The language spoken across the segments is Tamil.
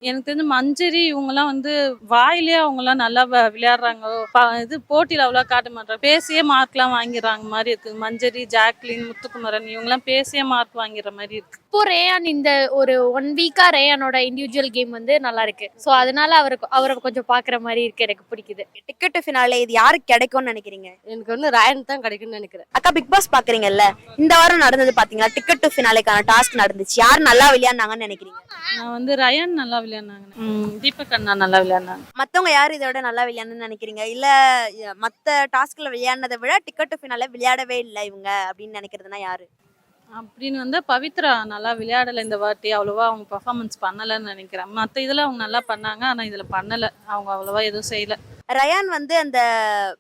எனக்கு தெரிஞ்சு மஞ்சரி இவங்கலாம் வந்து வாயிலேயே அவங்கலாம் நல்லா விளையாடுறாங்க. இது போட்டியில அவ்வளவா காட்ட மாட்றாங்க. பேசியே மார்க்லாம் வாங்கிடுறாங்க மாரி இருக்கு. மஞ்சரி, ஜாக்லின், முத்துக்குமரன் இவங்கலாம் பேசியே மார்க் வாங்கிற மாரி இருக்கு. இப்போ ரேயான் இந்த ஒரு 1 வீக்கா ரேயானோட இண்டிவிஜுவல் கேம் வந்து நல்லா இருக்கு. ஸோ அதனால அவரை கொஞ்சம் பாக்குற மாதிரி இருக்கு, எனக்கு பிடிக்குது. டிக்கெட் டு ஃபினாலே இது யாருக்கு கிடைக்கும்னு நினைக்கிறீங்க? எனக்கு வந்து ரயான் தான் கிடைக்கும்னு நினைக்கிறேன். அக்கா பிக் பாஸ் பாக்குறீங்கல்ல, இந்த வாரம் நடந்தது பாத்தீங்களா? டிக்கெட் டு ஃபினாலேக்கான டாஸ்க் நடந்துச்சு. யார் நல்லா விளையாடுனாங்கன்னு நினைக்கிறீங்க? நான் வந்து ரயான் நல்லா விளையாடுனாங்க. தீபக் அண்ணா நல்லா விளையாடுனாங்க. மத்தவங்க யார் இதை விட நல்லா விளையாடணும்னு நினைக்கிறீங்க? இல்ல மத்த டாஸ்க்ல விளையாடுனதை விட டிக்கெட் டு ஃபினாலே விளையாடவே இல்லை இவங்க அப்படின்னு நினைக்கிறதுனா யாரு? அப்படின்னு வந்து பவித்ரா நல்லா விளையாடலை இந்த வாட்டி. அவ்வளோவா அவங்க பர்ஃபார்மன்ஸ் பண்ணலைன்னு நினைக்கிறேன். மற்ற இதில் அவங்க நல்லா பண்ணாங்க, ஆனால் இதில் பண்ணலை. அவங்க அவ்வளோவா எதுவும் செய்யலை. ரயான் வந்து அந்த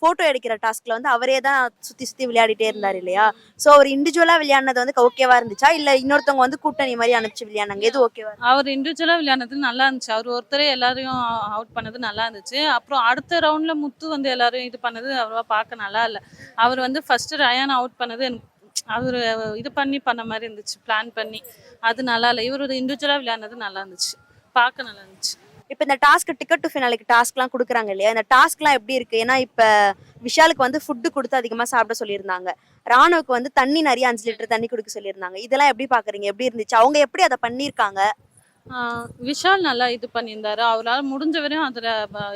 போட்டோ எடுக்கிற டாஸ்க்ல வந்து அவரே தான் சுத்தி சுத்தி விளையாடிட்டே இருந்தாரு இல்லையா? சோ அவர் இண்டிவிஜுவலா விளையாடுனது வந்து ஓகேவா இருந்துச்சா, இல்ல இன்னொருத்தவங்க வந்து கூட்டணி மாதிரி அனுப்பிச்சு விளையாடுனாங்க, எது ஓகேவா? அவர் இண்டிவிஜுவலா விளையாடுனது நல்லா இருந்துச்சு. அவர் ஒருத்தரே எல்லாரையும் அவுட் பண்ணது நல்லா இருந்துச்சு. அப்புறம் அடுத்த ரவுண்ட்ல முத்து வந்து எல்லாரையும் இது பண்ணது அவ்வளோவா பார்க்க நல்லா இல்லை. அவர் வந்து ஃபர்ஸ்ட் ரயான் அவுட் பண்ணது எனக்கு அவர் இது பண்ண மாதிரி இருந்துச்சு, பிளான் பண்ணி. அது நல்லா இல்லை. இவர் இண்டிவிஜுவலா விளையாடுனது நல்லா இருந்துச்சு, பார்க்க நல்லா இருந்துச்சு. இப்ப இந்த டாஸ்க் டிக்கெட் டு ஃபினாலுக்கு டாஸ்க்லாம் கொடுக்குறாங்க இல்லையா? இந்த டாஸ்க்லாம் எப்படி இருக்கு? ஏன்னா இப்ப விஷாலுக்கு வந்து ஃபுட்டு கொடுத்து அதிகமா சாப்பிட சொல்லியிருந்தாங்க. ராணுவுக்கு வந்து தண்ணி நிறைய 5 லிட்டர் தண்ணி குடிக்க சொல்லியிருந்தாங்க. இதெல்லாம் எப்படி பாக்குறீங்க? எப்படி இருந்துச்சு? அவங்க எப்படி அதை பண்ணியிருக்காங்க? விஷால் நல்லா இது பண்ணியிருந்தாரு. அவரால் முடிஞ்ச வரையும் அதில்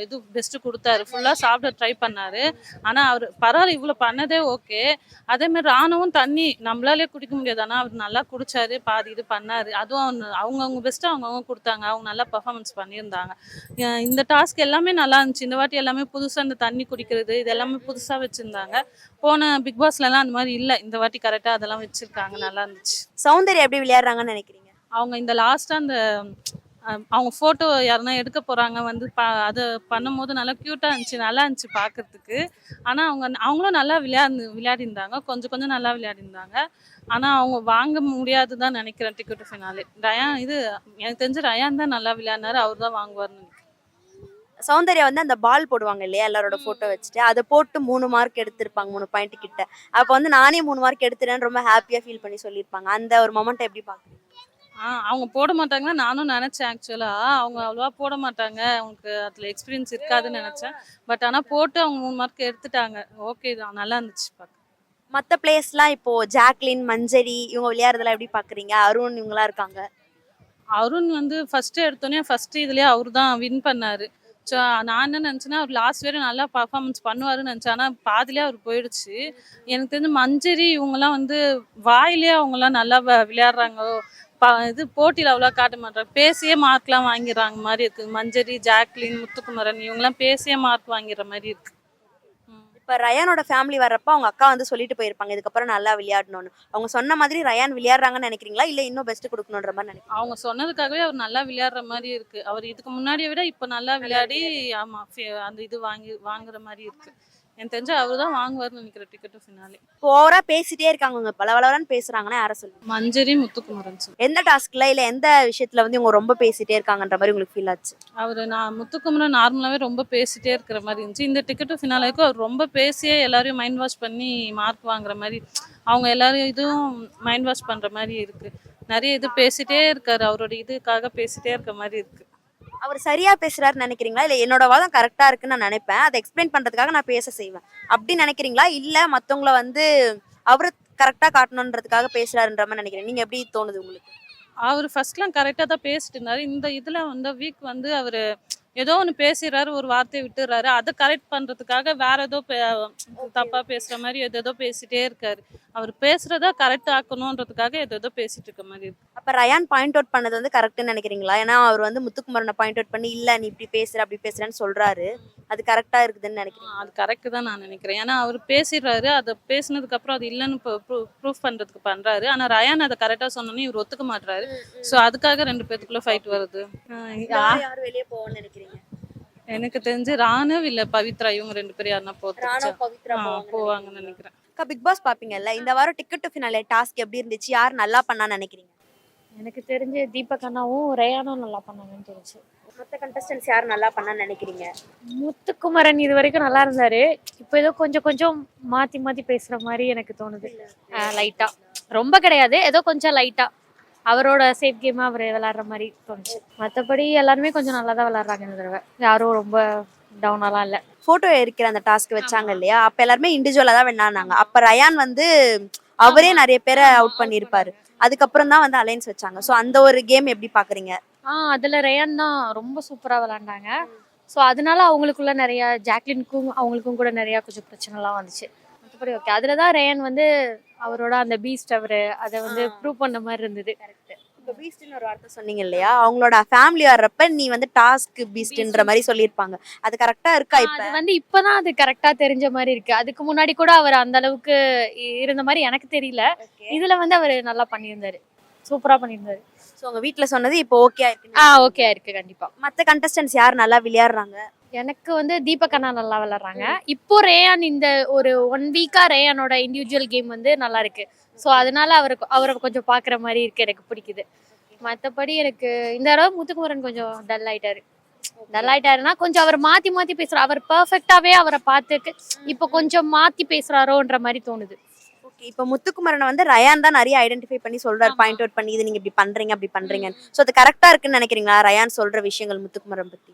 இது பெஸ்ட்டு கொடுத்தாரு. ஃபுல்லாக சாப்பிட ட்ரை பண்ணார். ஆனால் அவர் பரவாயில்ல, இவ்வளோ பண்ணதே ஓகே. அதேமாதிரி ராணுவும் தண்ணி நம்மளாலே குடிக்க முடியாது, ஆனால் அவர் நல்லா குடித்தார், பாதி இது பண்ணார். அதுவும் அவங்கவுங்க பெஸ்ட்டு அவங்கவுங்க கொடுத்தாங்க. அவங்க நல்லா பர்ஃபார்மன்ஸ் பண்ணியிருந்தாங்க. இந்த டாஸ்க் எல்லாமே நல்லா இருந்துச்சு. இந்த வாட்டி எல்லாமே புதுசாக இந்த தண்ணி குடிக்கிறது இது எல்லாமே புதுசாக வச்சுருந்தாங்க. போன பிக் பாஸ்லலாம் அந்த மாதிரி இல்லை. இந்த வாட்டி கரெக்டாக அதெல்லாம் வச்சுருக்காங்க, நல்லா இருந்துச்சு. சௌந்தர்யா எப்படி விளையாடுறாங்கன்னு நினைக்கிறீங்க? அவங்க இந்த லாஸ்ட்டாக அந்த அவங்க ஃபோட்டோ யாருன்னா எடுக்க போகிறாங்க வந்து அதை பண்ணும்போது நல்லா க்யூட்டாக இருந்துச்சு, நல்லா இருந்துச்சு பார்க்குறதுக்கு. ஆனால் அவங்களும் நல்லா விளையாடிருந்தாங்க, கொஞ்சம் நல்லா விளையாடிருந்தாங்க. ஆனால் அவங்க வாங்க முடியாது தான் நினைக்கிறேன் டிக்கெட் ஃபினாலே. ரயான் எனக்கு தெரிஞ்சு ரயான் தான் நல்லா விளையாடினாரு, அவர் தான் வாங்குவார்னு நினைக்கிறேன். சௌந்தர்யா வந்து அந்த பால் போடுவாங்க இல்லையா, எல்லாரோட போட்டோ வச்சுட்டு அதை போட்டு 3 மார்க் எடுத்திருப்பாங்க, 3 பாயிண்ட் கிட்ட. அப்போ வந்து நானே 3 மார்க் எடுத்துட்டேன்னு ரொம்ப ஹாப்பியா ஃபீல் பண்ணி சொல்லியிருப்பாங்க. அந்த ஒரு மொமெண்ட் எப்படி பாக்குறீங்க? அவங்க போட மாட்டாங்கன்னு நானும் நினச்சேன். ஆக்சுவலாக அவங்க அவ்வளோவா போட மாட்டாங்க, அவங்களுக்கு அதில் எக்ஸ்பீரியன்ஸ் இருக்காதுன்னு நினச்சேன். பட் ஆனால் போட்டு அவங்க 3 மார்க் எடுத்துட்டாங்க. ஓகே தான், நல்லா இருந்துச்சு பார்க்க. மற்ற பிளேஸ்லாம் இப்போ ஜாக்லின், மஞ்சரி இவங்க விளையாடுறதெல்லாம் எப்படி பாக்குறீங்க? அருண் இவங்கலாம் இருக்காங்க. அருண் வந்து ஃபர்ஸ்ட் இதுலேயே அவர் தான் வின் பண்ணார். ஸோ நான் என்ன நினச்சேன்னா, அவர் லாஸ்ட் வரையும் நல்லா பர்ஃபார்மன்ஸ் பண்ணுவாருன்னு நினச்சேன். ஆனால் பாதிலே அவர் போயிடுச்சு. எனக்கு தெரிஞ்சு மஞ்சரி இவங்கலாம் வந்து வாயிலேயே அவங்களாம் நல்லா விளையாடுறாங்க. இது போட்டியில் அவ்வளோ காட்ட மாட்டாங்க, பேசியே மார்க்லாம் வாங்கிடுறாங்க மாதிரி இருக்கு. மஞ்சரி, ஜாக்லின், முத்துக்குமரன் இவங்கலாம் பேசியே மார்க் வாங்கிற மாதிரி இருக்கு. இப்ப ரயானோட ஃபேமிலி வர்றப்ப அவங்க அக்கா வந்து சொல்லிட்டு போயிருப்பாங்க இதுக்கப்புறம் நல்லா விளையாடணும்னு. அவங்க சொன்ன மாதிரி ரயான் விளையாடுறாங்கன்னு நினைக்கிறீங்களா, இல்ல இன்னும் பெஸ்ட் கொடுக்கணுன்ற மாதிரி நினைக்கிறீங்க? அவங்க சொன்னதுக்காகவே அவர் நல்லா விளையாடுற மாதிரி இருக்கு. அவர் இதுக்கு முன்னாடியை விட இப்போ நல்லா விளையாடி அந்த இது வாங்குற மாதிரி இருக்கு. எனக்கு தெரிஞ்சு அவர் தான் வாங்குவார்னு நினைக்கிற டிக்கெட் ஃபினாலே. ஓவரா பேசிட்டே இருக்காங்க, பலவளவலன்னு பேசுறாங்கன்னா யாரை சொல்லுங்க? மஞ்சரி, முத்துக்குமரன் சார். எந்த டாஸ்க்ல இல்ல எந்த விஷயத்துல வந்து இவங்க ரொம்ப பேசிட்டே இருக்காங்கன்ற மாதிரி உங்களுக்கு ஃபீல் ஆச்சு? முத்துக்குமரன் நார்மலாவே ரொம்ப பேசிட்டே இருக்கிற மாதிரி இருந்துச்சு. இந்த டிக்கெட் ஃபினாலேக்கு அவர் ரொம்ப பேசியே எல்லாரையும் மைண்ட் வாஷ் பண்ணி மார்க் வாங்குற மாதிரி, அவங்க எல்லாரும் இதுவும் மைண்ட் வாஷ் பண்ற மாதிரி இருக்கு. நிறைய இது பேசிட்டே இருக்காரு, அவரோட இதுக்காக பேசிட்டே இருக்க மாதிரி இருக்கு. அவர் சரியா பேசுறாருன்னு நினைக்கிறீங்களா, இல்ல என்னோட வாதம் கரெக்டா இருக்குன்னு நான் நினைப்பேன், அதை எக்ஸ்பிளைன் பண்றதுக்காக நான் பேச செய்வேன் அப்படின்னு நினைக்கிறீங்களா, இல்ல மத்தவங்கள வந்து அவரு கரெக்டா காட்டணுன்றதுக்காக பேசுறாருன்ற மாதிரி நினைக்கிறேன்? நீங்க எப்படி தோணுது உங்களுக்கு? அவர் ஃபர்ஸ்ட்லாம் கரெக்டாக தான் பேசிட்டு இருந்தாரு. இந்த இதில் வந்து வீக் வந்து அவர் ஏதோ ஒன்று பேசிடுறாரு, ஒரு வார்த்தையை விட்டுறாரு. அதை கரெக்ட் பண்ணுறதுக்காக வேற ஏதோ தப்பாக பேசுகிற மாதிரி ஏதோ பேசிட்டே இருக்காரு. அவர் பேசுறதா கரெக்ட் ஆக்கணுன்றதுக்காக ஏதோ பேசிட்டு இருக்க மாதிரி இருக்கு. அப்ப ரயான் பாயிண்ட் அவுட் பண்ணது வந்து கரெக்ட்னு நினைக்கிறீங்களா? ஏன்னா அவர் வந்து முத்துக்குமரனை பாயிண்ட் அவுட் பண்ணி இல்ல நீ இப்படி பேசுற அப்படி பேசுறேன்னு சொல்றாரு, அது கரெக்டா இருக்குதுன்னு நினைக்கிறேன். அது கரெக்ட் தான் நான் நினைக்கிறேன். ஏன்னா அவர் பேசிடுறாரு, அதை பேசினதுக்கு அப்புறம் அது இல்லைன்னு ப்ரூஃப் பண்றதுக்கு பண்றாரு. ஆனா ரயான் அதை கரெக்டா சொன்னோன்னே இவர் ஒத்துக்க மாட்டாரு. ஸோ அதுக்காக 2 பேத்துக்குள்ள ஃபைட் வருது. யார் வெளியே போவான்னு நினைக்கிறீங்க? எனக்கு தெரிஞ்சு ராணு இல்ல பவித்ரா, இவங்க 2 பேரும் யாருன்னா போவாங்கன்னு நினைக்கிறேன். பிக் பாஸ் பாப்பீங்கல்ல, இந்த வாரம் டிக்கெட் டு ஃபினாலே டாஸ்க் எப்படி இருந்துச்சு? யார் நல்லா பண்ணான்னு நினைக்கிறீங்க? எனக்கு தெரிஞ்சு தீபக் அண்ணாவும் ரேயானும் நல்லா பண்ணாங்கன்னு தெரிஞ்சு. மற்ற கண்டஸ்டன்ஸ் யார் நல்லா பண்ணான்னு நினைக்கிறீங்க? முத்துக்குமரன் இது வரைக்கும் நல்லா இருந்தாரு, இப்போ ஏதோ கொஞ்சம் மாத்தி பேசுற மாதிரி எனக்கு தோணுது. லைட்டா, ரொம்ப கிடையாது, ஏதோ கொஞ்சம் லைட்டா. அவரோட சேஃப் கேமா அவர் விளையாடுற மாதிரி தோணுச்சு. மற்றபடி எல்லாருமே கொஞ்சம் நல்லா தான் விளையாடுறாங்க இந்த தடவை. யாரும் ரொம்ப டவுனாலாம் இல்லை. போட்டோ இருக்கிற அந்த டாஸ்க் வச்சாங்க இல்லையா, அப்ப எல்லாருமே இண்டிவிஜுவலா தான் வின்னாங்க. அப்ப ரயான் வந்து அவரே நிறைய பேரை அவுட் பண்ணியிருப்பாரு. அதுக்கப்புறம் தான் வந்து அலைன்ஸ் வச்சாங்க. ஸோ அந்த ஒரு கேம் எப்படி பாக்குறீங்க? அதுல ரேயான் தான் ரொம்ப சூப்பரா விளையாண்டாங்க. ஸோ அதனால அவங்களுக்குள்ள நிறைய ஜாக்லினுக்கும் அவங்களுக்கும் கூட நிறைய கொஞ்சம் பிரச்சனைலாம் வந்துச்சு. மற்றபடி ஓகே. அதுல தான் ரேயான் வந்து அவரோட அந்த பீஸ்ட் அதை வந்து ப்ரூவ் பண்ண மாதிரி இருந்தது. இப்ப பீஸ்ட்னு ஒரு வார்த்தை சொன்னீங்க இல்லையா, அவங்களோட ஃபேமிலி வர்றப்ப நீ வந்து டாஸ்க் பீஸ்ட்ன்ற மாதிரி சொல்லியிருப்பாங்க. அது கரெக்டா இருக்கா? இப்ப அது வந்து இப்பதான் அது கரெக்டா தெரிஞ்ச மாதிரி இருக்கு. அதுக்கு முன்னாடி கூட அவர் அந்த அளவுக்கு இருந்த மாதிரி எனக்கு தெரியல. இதுல வந்து அவர் நல்லா பண்ணியிருந்தாரு, சூப்பரா பண்ணியிருந்தாரு. ஸோ உங்க வீட்ல சொன்னது இப்போ ஓகே இருக்கு? ஓகே இருக்கு கண்டிப்பா. மத்த கண்டஸ்டன்ட்ஸ் யார் நல்லா விளையாடுறாங்க? எனக்கு வந்து தீபக் அண்ணா நல்லா விளையாடுறாங்க. இப்போ ரேயான் இந்த ஒரு 1 வீக்கா ரேயானோட இண்டிவிஜுவல் கேம் வந்து நல்லா இருக்கு. ஸோ அதனால அவரை கொஞ்சம் பாக்குற மாதிரி இருக்கு, எனக்கு பிடிக்குது. மற்றபடி எனக்கு இந்த தடவை முத்துக்குமரன் கொஞ்சம் டல் ஆயிட்டாருன்னா கொஞ்சம் அவர் மாத்தி மாத்தி பேசுறாரு. அவர் பெர்ஃபெக்டாவே அவரை பார்த்துக்கு இப்போ கொஞ்சம் மாத்தி பேசுறாரோன்ற மாதிரி தோணுது. ஓகே. இப்போ முத்துக்குமரனை வந்து ரயான் தான் நிறைய ஐடென்டிஃபை பண்ணி சொல்றாரு, பாயிண்ட் அவுட் பண்ணி இது நீங்க இப்படி பண்றீங்க அப்படி பண்றீங்க. ஸோ அது கரெக்டா இருக்குன்னு நினைக்கிறீங்களா ரயான் சொல்ற விஷயங்கள் முத்துக்குமரன் பத்தி?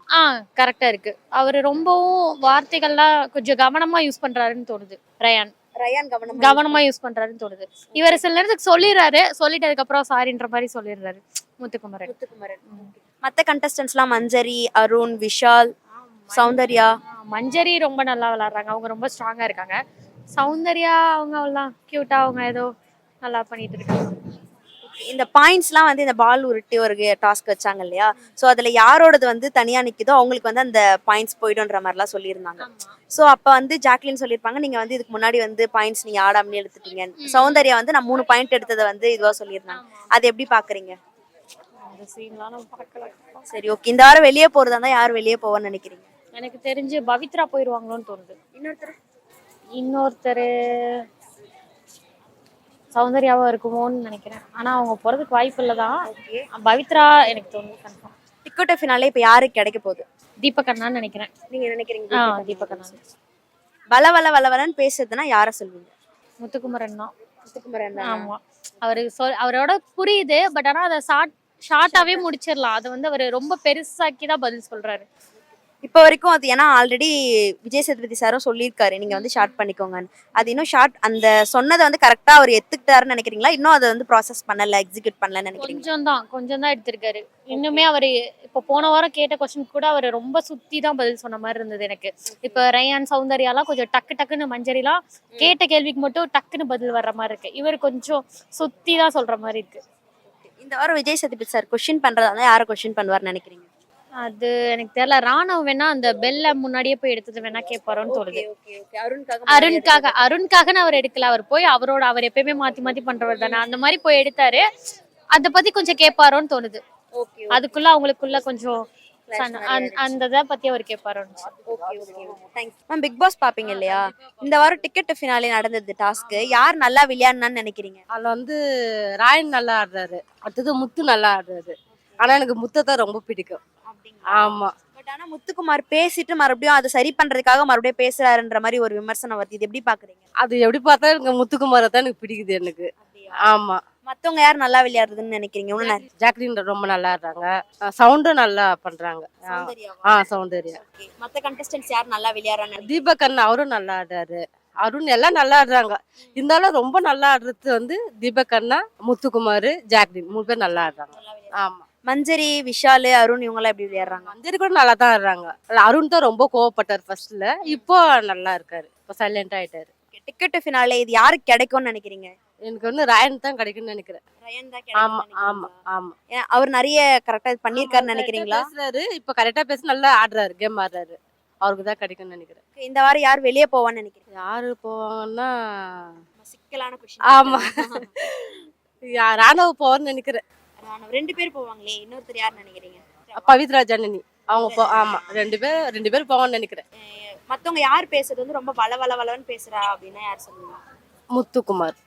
கரெக்டா இருக்கு. அவர் ரொம்பவும் வார்த்தைகள்லாம் கொஞ்சம் கவனமா யூஸ் பண்றாருன்னு தோணுது. ரயான் கவனமா யூஸ் பண்றாருன்னு தோணுது. இவர் சில நேரத்துக்கு சொல்லிடுறாரு, சொல்லிட்டு அதுக்கப்புறம் சாரின்ற மாதிரி சொல்லிடுறாரு முத்துக்குமரன். மத்த கண்டஸ்டன்ட்ஸ்லாம் மஞ்சரி, அருண், விஷால், சௌந்தர்யா. மஞ்சரி ரொம்ப நல்லா விளையாடுறாங்க, அவங்க ரொம்ப ஸ்ட்ராங்கா இருக்காங்க. சௌந்தர்யா அவங்க அவ்வளோதான் கியூட்டா அவங்க ஏதோ நல்லா பண்ணிட்டு இருக்காங்க. இந்த பாயிண்ட்ஸ்லாம் வந்து இந்த பால் உருட்டி ஒரு டாஸ்க் வச்சாங்க இல்லையா, ஸோ அதுல யாரோடது வந்து தனியா நிக்குதோ அவங்களுக்கு வந்து அந்த பாயிண்ட்ஸ் போயிடும்ன்ற மாதிரிலாம் சொல்லியிருந்தாங்க. ஸோ அப்ப வந்து ஜாக்லின் சொல்லியிருப்பாங்க நீங்க வந்து இதுக்கு முன்னாடி வந்து பாயிண்ட்ஸ் நீங்க ஆடாமலே எடுத்துட்டீங்க. சௌந்தர்யா வந்து நான் 3 பாயிண்ட் எடுத்ததை வந்து இதுவா சொல்லியிருந்தாங்க. அது எப்படி பாக்குறீங்க? சரி ஓகே. இந்த வாரம் வெளியே போறதா இருந்தா யார் வெளியே போவான்னு நினைக்கிறீங்க? எனக்கு தெரிஞ்சு பவித்ரா போயிருவாங்களோன்னு தோணுது. இன்னொருத்தர் சௌந்தர்யாவும் இருக்குமோன்னு நினைக்கிறேன். ஆனா அவங்க போறதுக்கு வாய்ப்பு இல்லதான். பவித்ரா எனக்கு தோணுது கன்ஃபார்ம். டிக்கெட் ஃபினாலே இப்ப யாருக்கு கிடைக்க போகுது? தீபக் அண்ணான்னு நினைக்கிறேன். நீங்க நினைக்கிறீங்க? தீபக் அண்ணா. வளவலன்னு பேசுறதுன்னா யார சொல்வீங்க? முத்துக்குமரன் தான். முத்துக்குமரன். ஆமா. அவரோட புரியுது. பட் ஆனா அதை ஷார்ட்டாவே முடிச்சிடலாம். அதை வந்து அவர் ரொம்ப பெருசாக்கி தான் பதில் சொல்றாரு இப்ப வரைக்கும். அது ஏன்னா ஆல்ரெடி விஜய் சேதுபதி சாரும் சொல்லியிருக்காரு நீங்க வந்து ஷார்ட் பண்ணிக்கோங்கன்னு. அது இன்னும் ஷார்ட் அந்த சொன்னதை வந்து கரெக்டா அவர் எடுத்துக்கிட்டாருன்னு நினைக்கிறீங்களா? இன்னும் அதை வந்து ப்ராசஸ் பண்ணல, எக்ஸிக்யூட் பண்ணலன்னு நினைக்கிறீங்க? கொஞ்சம் தான் எடுத்திருக்காரு. இன்னுமே அவர் இப்போ போன வாரம் கேட்ட கொஸ்டின் கூட அவர் ரொம்ப சுத்தி தான் பதில் சொன்ன மாதிரி இருந்தது எனக்கு. இப்ப ரயான், சௌந்தர்யாலாம் கொஞ்சம் டக்குன்னு, மஞ்சரிலாம் கேட்ட கேள்விக்கு மட்டும் டக்குன்னு பதில் வர்ற மாதிரி இருக்கு. இவர் கொஞ்சம் சுத்தி தான் சொல்ற மாதிரி இருக்கு. இந்த வாரம் விஜய் சேதுபதி சார் கொஸ்டின் பண்றதா யாரை கொஸ்டின் பண்ணுவார்னு நினைக்கிறீங்க? அது எனக்கு தெரியல. ராணவ் வேணா அந்த பெல்ல முன்னாடியே போய் எடுத்தது வேணா கேட்பாரோன்னு தோணுது. அருண்காக அவர் எடுக்கல. அவர் போய் அவர் எப்பயுமே மாத்தி பண்றவர் தானே, அந்த மாதிரி போய் எடுத்தாரு. அத பத்தி கொஞ்சம் கேட்பாரோன்னு தோணுது. அதுக்குள்ள அவங்களுக்குள்ள கொஞ்சம் அந்த இதை பத்தி அவர் கேட்பாரோன்னு. பிக் பாஸ் பாப்பீங்க இல்லையா, இந்த வாரம் டிக்கெட் ஃபினாலே நடந்தது டாஸ்க். யார் நல்லா விளையாடுனான்னு நினைக்கிறீங்க? அதுல வந்து ராயன் நல்லா ஆடுறாரு, அடுத்தது முத்து நல்லா ஆடுறாரு. ஆனா எனக்கு முத்தை தான் ரொம்ப பிடிக்கும். ஆமா. பட் ஆனா முத்துக்குமார் பேசிட்டு மறுபடியும் அதை சரி பண்றதுக்காக மறுபடியும் பேசுறாருன்ற மாதிரி ஒரு விமர்சனம் வருது. இது எப்படி பாக்குறீங்க? அது எப்படி பார்த்தா எனக்கு முத்துக்குமாரை தான் எனக்கு பிடிக்குது எனக்கு. ஆமா. மத்தவங்க யார் நல்லா விளையாடுறதுன்னு நினைக்கிறீங்க? ஜாக்லின் ரொம்ப நல்லா ஆடுறாங்க, சவுண்டும் நல்லா பண்றாங்க. சௌந்தர்யா. மத்த கண்டஸ்டன்ட்ஸ் யார் நல்லா விளையாடுறாங்க? தீபக் அண்ணா அவரும் நல்லா ஆடுறாரு, அருண் எல்லாம் நல்லா ஆடுறாங்க. இருந்தாலும் ரொம்ப நல்லா ஆடுறது வந்து தீபக் அண்ணா, முத்துக்குமார், ஜாக்லின் 3 பேர் நல்லா ஆடுறாங்க. ஆமா. மஞ்சரி, விஷால், அருண் இவங்க எல்லாம் எப்படி விளையாடுறாங்க? மஞ்சரி கூட நல்லா தான் ஆடுறாங்க. அருண் தான் ரொம்ப கோவப்பட்டார் ஃபர்ஸ்ட்ல, இப்போ நல்லா இருக்காரு, இப்போ சைலண்ட் ஆயிட்டாரு. டிக்கெட் ஃபினாலே இது யாருக்கு கிடைக்கும்னு நினைக்கிறீங்க? எனக்கு வந்து ராயன் தான் கிடைக்கும்னு நினைக்கிறேன். ஆமா ஆமா ஆமா. அவர் நிறைய கரெக்டா பண்ணிருக்காருன்னு நினைக்கிறீங்களா? பேசுறாரு, இப்போ கரெக்டா பேசி நல்லா ஆடுறாரு, கேம் ஆடுறாரு. அவருக்கு தான் கிடைக்கும்னு நினைக்கிறேன். இந்த வாரம் யார் வெளியே போவான்னு நினைக்கிறீங்க? யாரு போவாங்கன்னா சிக்கலான கொஸ்டின். ஆமா. ராணவ போவான்னு நினைக்கிறேன். 2 பேர் போவாங்களே, இன்னொருத்தர் யார் நினைக்கிறீங்க? பவித்ரா, ஜனனி அவங்க ஆமா 2 பேர் போவான்னு நினைக்கிறேன். மத்தவங்க யார் பேசுறது வந்து ரொம்ப வளவலன்னு பேசுறா அப்படின்னா யார் சொல்லுவீங்க? முத்துக்குமார்.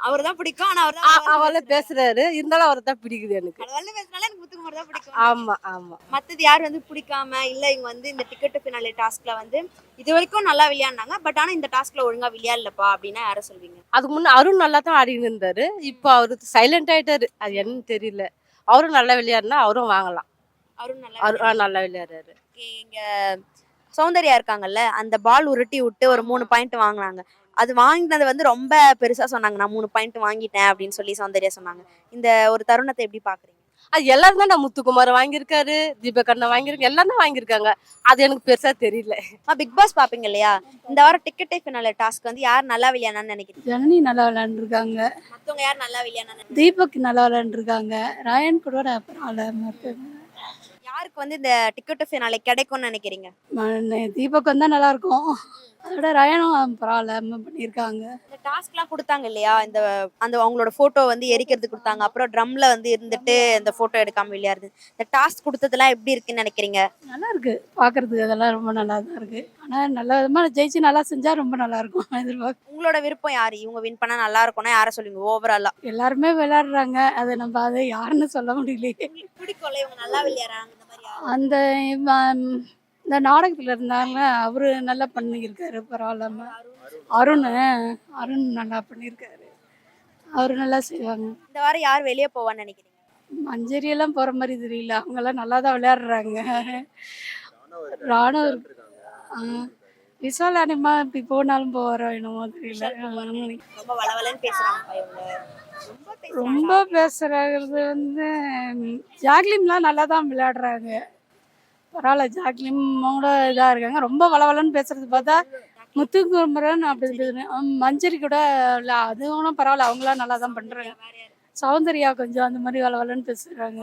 அவர் தான் பிடிக்கும் ஆனா அவர் அவள பேசுறாரு, இருந்தாலும் அவரை தான் பிடிக்குது எனக்கு. பேசுனால எனக்கு முத்துக்குமார் தான் பிடிக்கும். ஆமா ஆமா. மத்தது யார் வந்து பிடிக்காம இல்ல இவங்க வந்து இந்த டிக்கெட் டு ஃபினாலே டாஸ்க்ல வந்து இது வரைக்கும் நல்லா விளையாடுனாங்க பட் ஆனா இந்த டாஸ்க்ல ஒழுங்கா விளையாடலப்பா அப்படின்னா யாரை சொல்வீங்க? அதுக்கு முன்ன அருண் நல்லா தான் ஆடின்னு இருந்தாரு. இப்போ அவரு சைலண்ட் ஆயிட்டாரு. அது என்னன்னு தெரியல. அவரும் நல்லா விளையாடுனா அவரும் வாங்கலாம். அருண் நல்லா நல்லா விளையாடுறாரு. இங்க சௌந்தர்யா இருக்காங்கல்ல அந்த பால் உருட்டி விட்டு ஒரு 3 பாயிண்ட் வாங்குனாங்க. அது வாங்கினது வந்து ரொம்ப பெருசா சொன்னாங்க. நான் 3 பாயிண்ட் வாங்கிட்டேன் அப்படின்னு சொல்லி சௌந்தர்யா சொன்னாங்க. இந்த ஒரு தருணத்தை எப்படி பாக்குறீங்க? அது எல்லாரும் தான் முத்துக்குமார் வாங்கியிருக்காரு, தீபக் அண்ணா வாங்கியிருக்காங்க, எல்லாம் தான் வாங்கியிருக்காங்க. அது எனக்கு பெருசா தெரியல. பிக் பாஸ் பாப்பீங்க இல்லையா? இந்த வாரம் டிக்கெட் டு ஃபினாலே டாஸ்க் வந்து யார் நல்லா விளையாடணும்னு நினைக்கிறீங்க? ஜனனி நல்லா விளையாண்டுருக்காங்க, மத்தவங்க யார் நல்லா விளையாடணும்? தீபக் நல்லா விளையாண்டுருக்காங்க, ராயன் கூட பரவாயில்ல இருக்காங்க. யாருக்கு வந்து இந்த டிக்கெட் டு ஃபினாலே கிடைக்கும்னு நினைக்கிறீங்க? தீபக் வந்தா நல்லா இருக்கும். அதோட ரயனும் பரவாயில்ல பண்ணியிருக்காங்க. இந்த டாஸ்க்லாம் கொடுத்தாங்க இல்லையா? இந்த அந்த அவங்களோட போட்டோ வந்து எரிக்கிறது கொடுத்தாங்க. அப்புறம் ட்ரம்ல வந்து இருந்துட்டு அந்த போட்டோ எடுக்காம விளையாடுது. இந்த டாஸ்க் கொடுத்ததெல்லாம் எப்படி இருக்குன்னு நினைக்கிறீங்க? நல்லா இருக்கு பாக்குறதுக்கு, அதெல்லாம் ரொம்ப நல்லா தான் இருக்கு. ஆனா நல்ல விதமா ஜெயிச்சு நல்லா செஞ்சா ரொம்ப நல்லா இருக்கும். எதிர்பார்க்க உங்களோட விருப்பம் யாரு? இவங்க வின் பண்ணா நல்லா இருக்கும்னா யாரை சொல்லுவீங்க ஓவராலா? எல்லாருமே விளையாடுறாங்க, அதை நம்ம அதை யாருன்னு சொல்ல முடியலையே. பிடிக்கும்ல இவங்க நல்லா விளையாடுறாங்க இந்த மாதிரி யாரு? அந்த இந்த நாடகத்துல இருந்தாங்க, அவரு நல்லா பண்ணியிருக்காரு பரவாயில்லாம. அருண் அருண் நல்லா பண்ணியிருக்காரு, அவரு நல்லா செய்வாங்க. இந்த வாரம் யார் வெளியே போவான்னு நினைக்கிறீங்க? மஞ்சரி எல்லாம் போற மாதிரி தெரியல, அவங்க எல்லாம் நல்லா தான் விளையாடுறாங்க. ராணுவ விசால் அனிமா இப்படி போனாலும் போறோம் என்னமோ தெரியல. ரொம்ப வளவலன்னு பேசுறாங்க இவங்க. ரொம்ப பேசுறது வந்து ஜாக்லிம்லாம் நல்லா தான் விளையாடுறாங்க, பரவாயில்ல. ஜாக்லிம் கூட இதாக இருக்காங்க. ரொம்ப வளவலன்னு பேசுறது பார்த்தா முத்துக்குமரன் அப்படி பேசுறேன். மஞ்சரி கூட இல்லை, அதுவும் பரவாயில்ல, அவங்களாம் நல்லா தான் பண்றாங்க. சௌந்தர்யா கொஞ்சம் அந்த மாதிரி வளவலன்னு பேசுறாங்க.